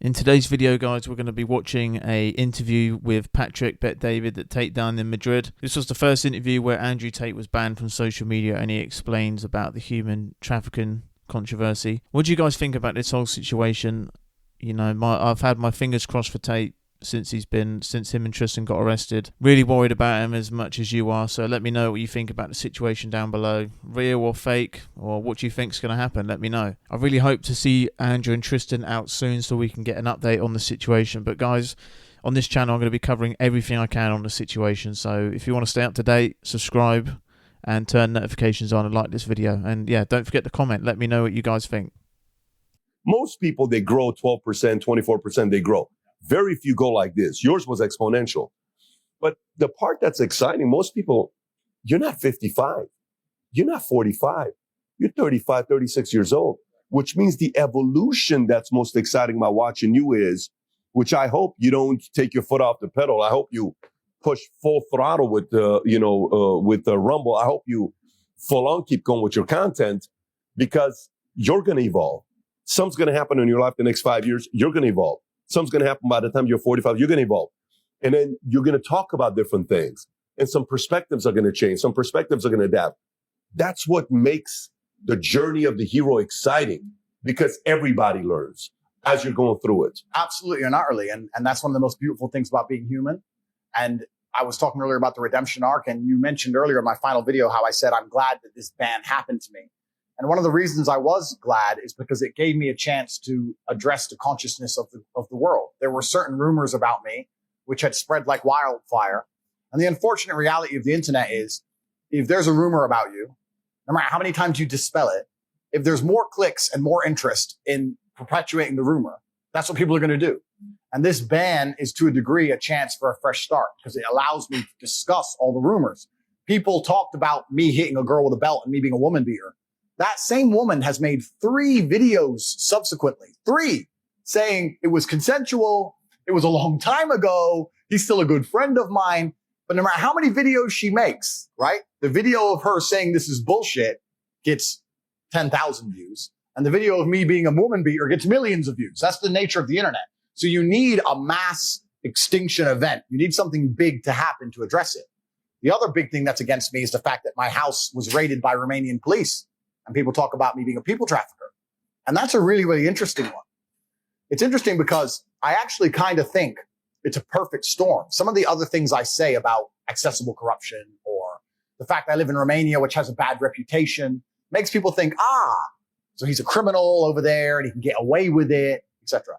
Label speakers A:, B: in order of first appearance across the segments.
A: In today's video, guys, we're going to be watching a interview with Patrick Bet-David that Tate done in Madrid. This was the first interview where Andrew Tate was banned from social media, and he explains about the human trafficking controversy. What do you guys think about this whole situation? You know, I've had my fingers crossed for Tate since him and Tristan got arrested. Really worried about him as much as you are, so let me know what you think about the situation down below. Real or fake, or what do you think's going to happen? Let me know. I really hope to see Andrew and Tristan out soon so we can get an update on the situation. But guys, on this channel I'm going to be covering everything I can on the situation, so if you want to stay up to date, subscribe and turn notifications on and like this video. And yeah, don't forget to comment. Let me know what you guys think.
B: Most people, they grow 12%, 24%, they grow. Very few go like this. Yours was exponential. But the part that's exciting, most people, you're not 55. You're not 45. You're 35, 36 years old, which means the evolution that's most exciting about watching you is, which I hope you don't take your foot off the pedal. I hope you push full throttle with the Rumble. I hope you full on keep going with your content, because you're going to evolve. Something's going to happen in your life the next 5 years. You're going to evolve. Something's going to happen by the time you're 45. You're going to evolve. And then you're going to talk about different things. And some perspectives are going to change. Some perspectives are going to adapt. That's what makes the journey of the hero exciting, because everybody learns as you're going through it.
C: Absolutely and utterly. And that's one of the most beautiful things about being human. And I was talking earlier about the redemption arc. And you mentioned earlier in my final video how I said, I'm glad that this ban happened to me. And one of the reasons I was glad is because it gave me a chance to address the consciousness of the world. There were certain rumors about me which had spread like wildfire. And the unfortunate reality of the internet is, if there's a rumor about you, no matter how many times you dispel it, if there's more clicks and more interest in perpetuating the rumor, that's what people are going to do. And this ban is, to a degree, a chance for a fresh start, because it allows me to discuss all the rumors. People talked about me hitting a girl with a belt and me being a woman beater. That same woman has made 3 videos subsequently, 3, saying it was consensual, it was a long time ago, he's still a good friend of mine. But no matter how many videos she makes, right? The video of her saying this is bullshit gets 10,000 views. And the video of me being a woman beater gets millions of views. That's the nature of the internet. So you need a mass extinction event. You need something big to happen to address it. The other big thing that's against me is the fact that my house was raided by Romanian police. And people talk about me being a people trafficker. And that's a really, really interesting one. It's interesting because I actually kind of think it's a perfect storm. Some of the other things I say about accessible corruption, or the fact that I live in Romania, which has a bad reputation, makes people think, so he's a criminal over there and he can get away with it, etc.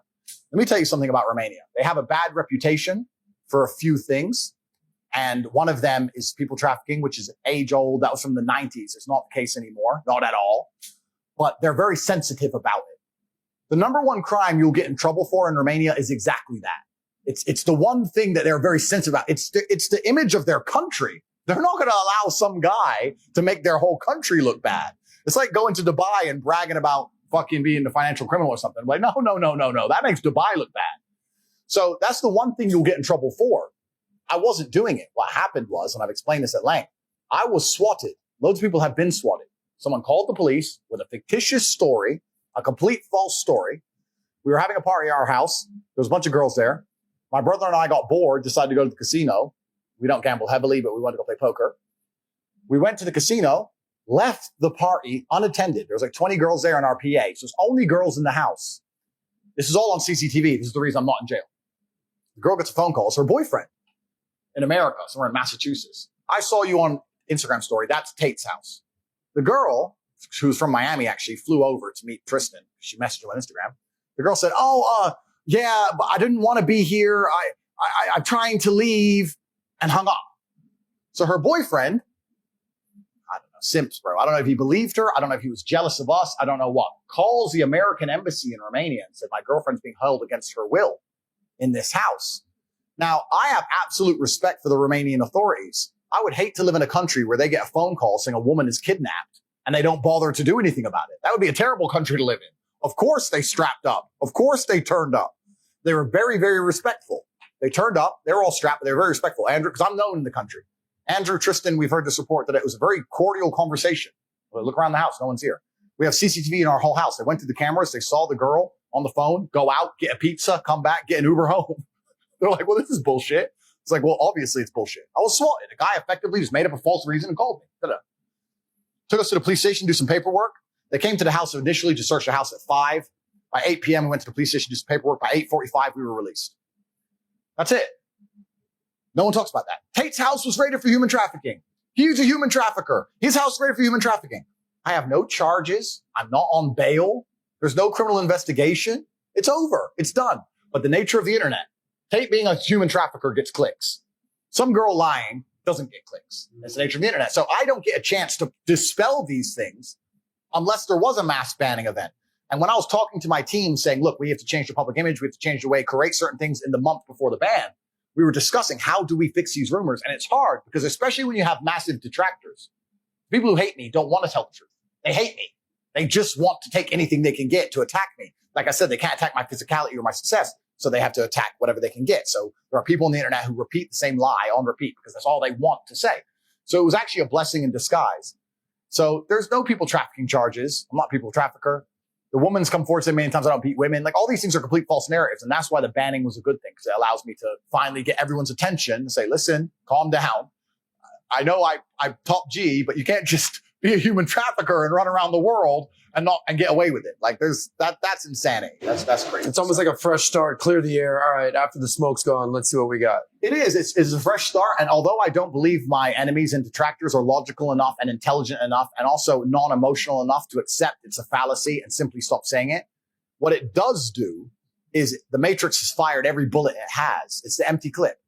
C: Let me tell you something about Romania. They have a bad reputation for a few things. And one of them is people trafficking, which is age old. That was from the 90s. It's not the case anymore. Not at all. But they're very sensitive about it. The number one crime you'll get in trouble for in Romania is exactly that. It's the one thing that they're very sensitive about. It's the image of their country. They're not going to allow some guy to make their whole country look bad. It's like going to Dubai and bragging about fucking being a financial criminal or something. Like, no. That makes Dubai look bad. So that's the one thing you'll get in trouble for. I wasn't doing it. What happened was, and I've explained this at length, I was swatted. Loads of people have been swatted. Someone called the police with a fictitious story, a complete false story. We were having a party at our house. There was a bunch of girls there. My brother and I got bored, decided to go to the casino. We don't gamble heavily, but we wanted to go play poker. We went to the casino, left the party unattended. There was like 20 girls there in our PA. So there's only girls in the house. This is all on CCTV. This is the reason I'm not in jail. The girl gets a phone call. It's her boyfriend in America, somewhere in Massachusetts. I saw you on Instagram story. That's Tate's house. The girl, who's from Miami, actually flew over to meet Tristan. She messaged him on Instagram. The girl said, yeah, but I didn't want to be here. I'm trying to leave, and hung up. So her boyfriend, I don't know, simps, bro. I don't know if he believed her. I don't know if he was jealous of us. I don't know what. Calls the American embassy in Romania and said, my girlfriend's being held against her will in this house. Now, I have absolute respect for the Romanian authorities. I would hate to live in a country where they get a phone call saying a woman is kidnapped and they don't bother to do anything about it. That would be a terrible country to live in. Of course they strapped up. Of course they turned up. They were very, very respectful. They turned up. They were all strapped, but they were very respectful. Andrew, because I'm known in the country. Andrew, Tristan, we've heard this report that it was a very cordial conversation. Well, look around the house. No one's here. We have CCTV in our whole house. They went through the cameras. They saw the girl on the phone, go out, get a pizza, come back, get an Uber home. They're like, well, this is bullshit. It's like, well, obviously it's bullshit. I was swatted. A guy effectively just made up a false reason and called me. Ta-da. Took us to the police station, do some paperwork. They came to the house initially to search the house at 5. By 8 p.m., we went to the police station, do some paperwork. By 8:45, we were released. That's it. No one talks about that. Tate's house was raided for human trafficking. He's a human trafficker. His house was raided for human trafficking. I have no charges. I'm not on bail. There's no criminal investigation. It's over. It's done. But the nature of the internet, Tate being a human trafficker gets clicks. Some girl lying doesn't get clicks. That's the nature of the internet. So I don't get a chance to dispel these things unless there was a mass banning event. And when I was talking to my team saying, look, we have to change the public image. We have to change the way, create certain things in the month before the ban. We were discussing how do we fix these rumors? And it's hard because especially when you have massive detractors, people who hate me don't want to tell the truth. They hate me. They just want to take anything they can get to attack me. Like I said, they can't attack my physicality or my success. So they have to attack whatever they can get. So there are people on the internet who repeat the same lie on repeat because that's all they want to say. So it was actually a blessing in disguise. So there's no people trafficking charges. I'm not a people trafficker. The woman's come forward saying many times I don't beat women. Like all these things are complete false narratives. And that's why the banning was a good thing because it allows me to finally get everyone's attention and say, listen, calm down. I know I'm top G, but you can't just be a human trafficker and run around the world and get away with it. Like that's insanity. That's crazy.
D: It's almost like a fresh start, clear the air. All right, after the smoke's gone, let's see what we got.
C: It is. It's a fresh start. And although I don't believe my enemies and detractors are logical enough and intelligent enough and also non-emotional enough to accept it's a fallacy and simply stop saying it, what it does do is the Matrix has fired every bullet it has. It's the empty clip.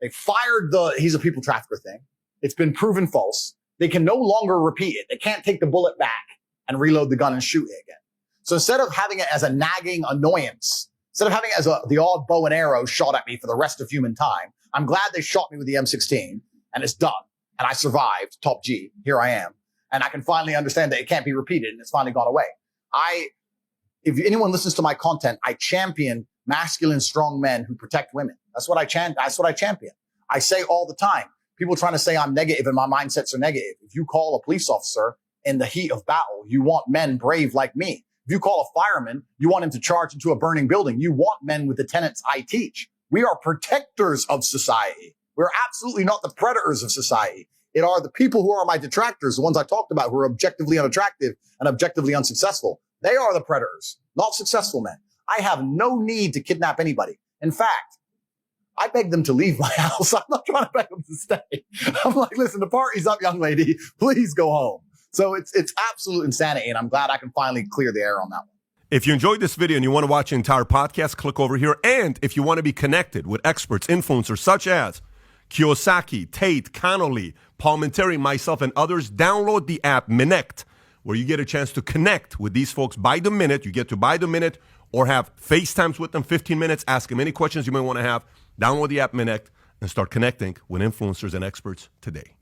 C: They fired he's a people trafficker thing. It's been proven false. They can no longer repeat it. They can't take the bullet back and reload the gun and shoot it again. So instead of having it as a nagging annoyance, instead of having it as the odd bow and arrow shot at me for the rest of human time, I'm glad they shot me with the M16 and it's done. And I survived, top G, here I am. And I can finally understand that it can't be repeated and it's finally gone away. If anyone listens to my content, I champion masculine, strong men who protect women. That's what I champion. I say all the time, people trying to say I'm negative and my mindsets are negative. If you call a police officer in the heat of battle, you want men brave like me. If you call a fireman, you want him to charge into a burning building. You want men with the tenets I teach. We are protectors of society. We're absolutely not the predators of society. It are the people who are my detractors, the ones I talked about who are objectively unattractive and objectively unsuccessful. They are the predators, not successful men. I have no need to kidnap anybody. In fact, I beg them to leave my house. I'm not trying to beg them to stay. I'm like, listen, the party's up, young lady. Please go home. So it's absolute insanity, and I'm glad I can finally clear the air on that one.
E: If you enjoyed this video and you want to watch the entire podcast, click over here. And if you want to be connected with experts, influencers such as Kiyosaki, Tate, Connolly, Paul Menteri, myself, and others, download the app Minect, where you get a chance to connect with these folks by the minute. You get to buy the minute or have FaceTimes with them, 15 minutes, ask them any questions you may want to have. Download the app Minect and start connecting with influencers and experts today.